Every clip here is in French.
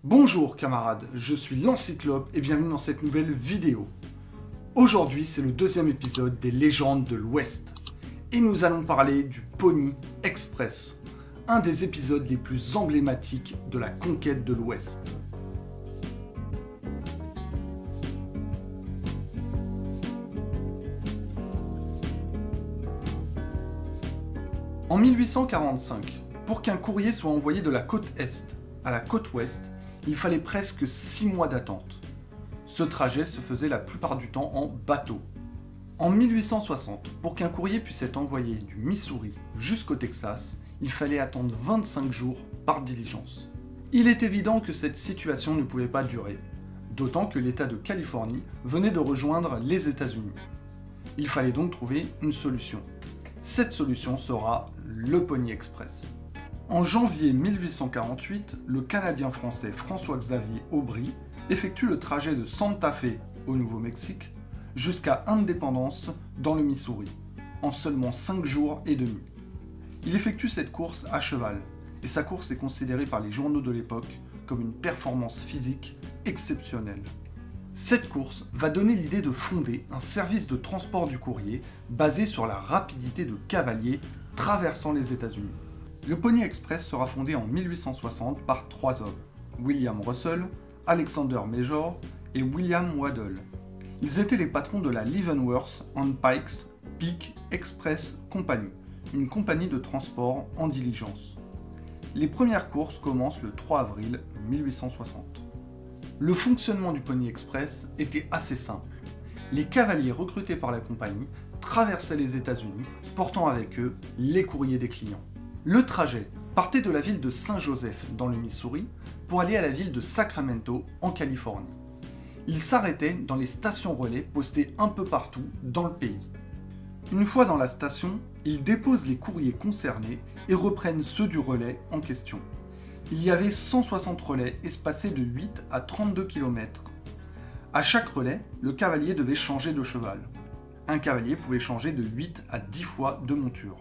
Bonjour camarades, je suis l'Encyclope et bienvenue dans cette nouvelle vidéo. Aujourd'hui c'est le deuxième épisode des légendes de l'Ouest. Et nous allons parler du Pony Express, un des épisodes les plus emblématiques de la conquête de l'Ouest. En 1845, pour qu'un courrier soit envoyé de la côte Est à la côte Ouest, il fallait presque 6 mois d'attente. Ce trajet se faisait la plupart du temps en bateau. En 1860, pour qu'un courrier puisse être envoyé du Missouri jusqu'au Texas, il fallait attendre 25 jours par diligence. Il est évident que cette situation ne pouvait pas durer, d'autant que l'État de Californie venait de rejoindre les États-Unis. Il fallait donc trouver une solution. Cette solution sera le Pony Express. En janvier 1848, le Canadien-Français François-Xavier Aubry effectue le trajet de Santa Fe au Nouveau-Mexique jusqu'à Independence dans le Missouri, en seulement 5 jours et demi. Il effectue cette course à cheval, et sa course est considérée par les journaux de l'époque comme une performance physique exceptionnelle. Cette course va donner l'idée de fonder un service de transport du courrier basé sur la rapidité de cavaliers traversant les États-Unis. Le Pony Express sera fondé en 1860 par 3 hommes, William Russell, Alexander Major et William Waddell. Ils étaient les patrons de la Leavenworth and Pikes Peak Express Company, une compagnie de transport en diligence. Les premières courses commencent le 3 avril 1860. Le fonctionnement du Pony Express était assez simple. Les cavaliers recrutés par la compagnie traversaient les États-Unis, portant avec eux les courriers des clients. Le trajet partait de la ville de Saint-Joseph dans le Missouri pour aller à la ville de Sacramento en Californie. Il s'arrêtait dans les stations relais postées un peu partout dans le pays. Une fois dans la station, ils déposent les courriers concernés et reprennent ceux du relais en question. Il y avait 160 relais espacés de 8 à 32 km. À chaque relais, le cavalier devait changer de cheval. Un cavalier pouvait changer de 8 à 10 fois de monture.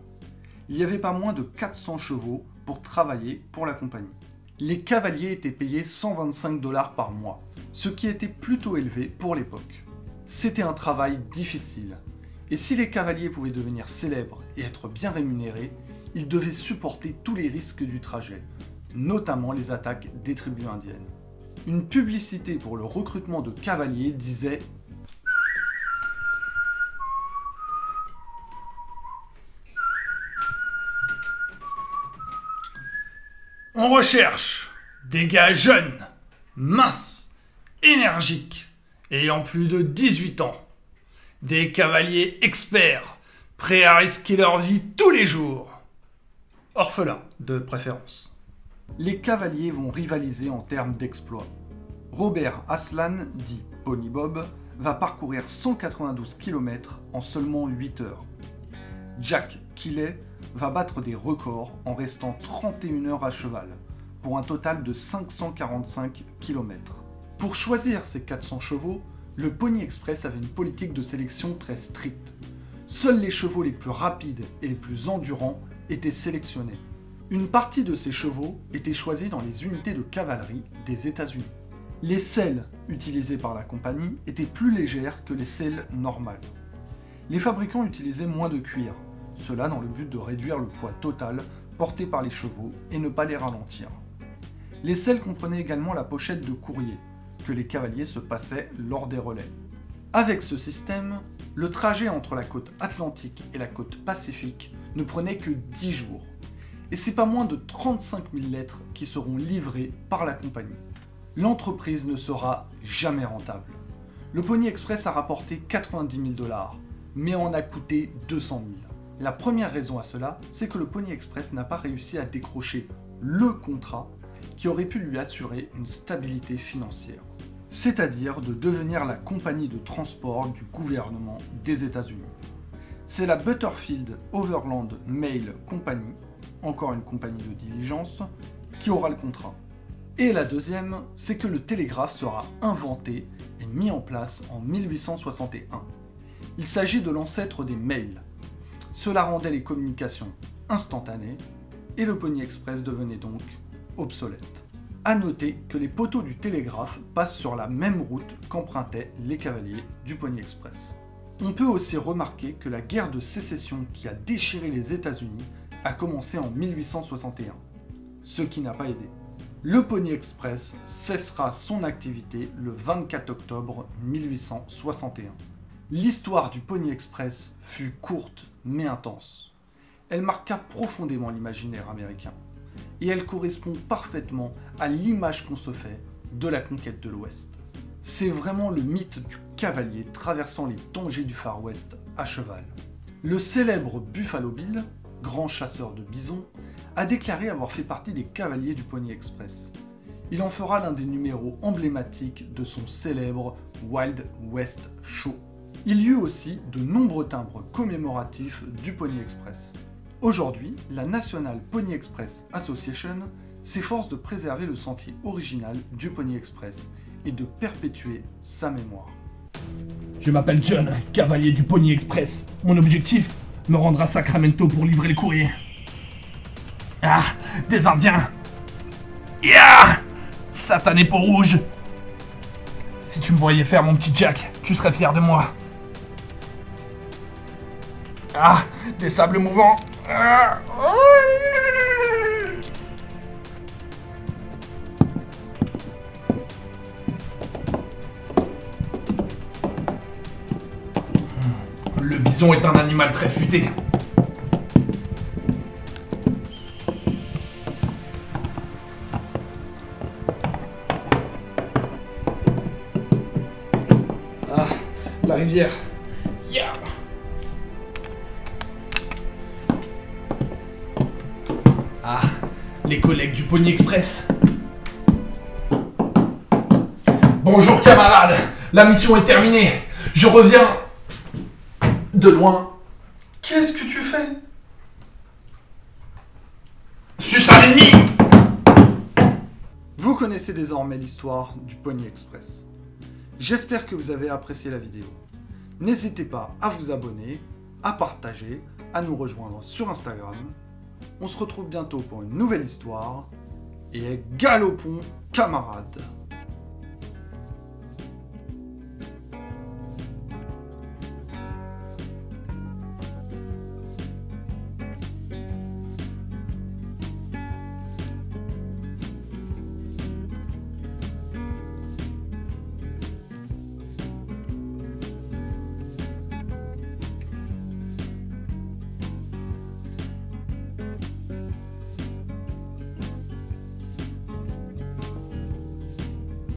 Il n'y avait pas moins de 400 chevaux pour travailler pour la compagnie. Les cavaliers étaient payés 125 $ par mois, ce qui était plutôt élevé pour l'époque. C'était un travail difficile, et si les cavaliers pouvaient devenir célèbres et être bien rémunérés, ils devaient supporter tous les risques du trajet, notamment les attaques des tribus indiennes. Une publicité pour le recrutement de cavaliers disait « On recherche des gars jeunes, minces, énergiques, ayant plus de 18 ans. Des cavaliers experts, prêts à risquer leur vie tous les jours. Orphelins, de préférence. » Les cavaliers vont rivaliser en termes d'exploits. Robert Aslan, dit Pony Bob, va parcourir 192 km en seulement 8 heures. Jack Kiley va battre des records en restant 31 heures à cheval, pour un total de 545 km. Pour choisir ces 400 chevaux, le Pony Express avait une politique de sélection très stricte. Seuls les chevaux les plus rapides et les plus endurants étaient sélectionnés. Une partie de ces chevaux était choisie dans les unités de cavalerie des États-Unis. Les selles utilisées par la compagnie étaient plus légères que les selles normales. Les fabricants utilisaient moins de cuir, cela dans le but de réduire le poids total porté par les chevaux et ne pas les ralentir. Les selles comprenaient également la pochette de courrier, que les cavaliers se passaient lors des relais. Avec ce système, le trajet entre la côte Atlantique et la côte Pacifique ne prenait que 10 jours. Et c'est pas moins de 35 000 lettres qui seront livrées par la compagnie. L'entreprise ne sera jamais rentable. Le Pony Express a rapporté 90 000 $, mais en a coûté 200 000. La première raison à cela, c'est que le Pony Express n'a pas réussi à décrocher le contrat qui aurait pu lui assurer une stabilité financière, c'est-à-dire de devenir la compagnie de transport du gouvernement des États-Unis. C'est la Butterfield Overland Mail Company, encore une compagnie de diligence, qui aura le contrat. Et la deuxième, c'est que le télégraphe sera inventé et mis en place en 1861. Il s'agit de l'ancêtre des mails. Cela rendait les communications instantanées et le Pony Express devenait donc obsolète. A noter que les poteaux du télégraphe passent sur la même route qu'empruntaient les cavaliers du Pony Express. On peut aussi remarquer que la guerre de sécession qui a déchiré les États-Unis a commencé en 1861, ce qui n'a pas aidé. Le Pony Express cessera son activité le 24 octobre 1861. L'histoire du Pony Express fut courte mais intense. Elle marqua profondément l'imaginaire américain. Et elle correspond parfaitement à l'image qu'on se fait de la conquête de l'Ouest. C'est vraiment le mythe du cavalier traversant les dangers du Far West à cheval. Le célèbre Buffalo Bill, grand chasseur de bisons, a déclaré avoir fait partie des cavaliers du Pony Express. Il en fera l'un des numéros emblématiques de son célèbre Wild West Show. Il y eut aussi de nombreux timbres commémoratifs du Pony Express. Aujourd'hui, la National Pony Express Association s'efforce de préserver le sentier original du Pony Express et de perpétuer sa mémoire. Je m'appelle John, cavalier du Pony Express. Mon objectif, me rendre à Sacramento pour livrer le courrier. Ah, des Indiens. Yeah, satané peau rouge. Si tu me voyais faire mon petit Jack, tu serais fier de moi. Ah, des sables mouvants. Ah. Le bison est un animal très futé. Ah, la rivière. Yeah. Ah, les collègues du Pony Express. Bonjour camarades, la mission est terminée. Je reviens de loin. Qu'est-ce que tu fais? Suce à l'ennemi. Vous connaissez désormais l'histoire du Pony Express. J'espère que vous avez apprécié la vidéo. N'hésitez pas à vous abonner, à partager, à nous rejoindre sur Instagram. On se retrouve bientôt pour une nouvelle histoire. Et galopons, camarades!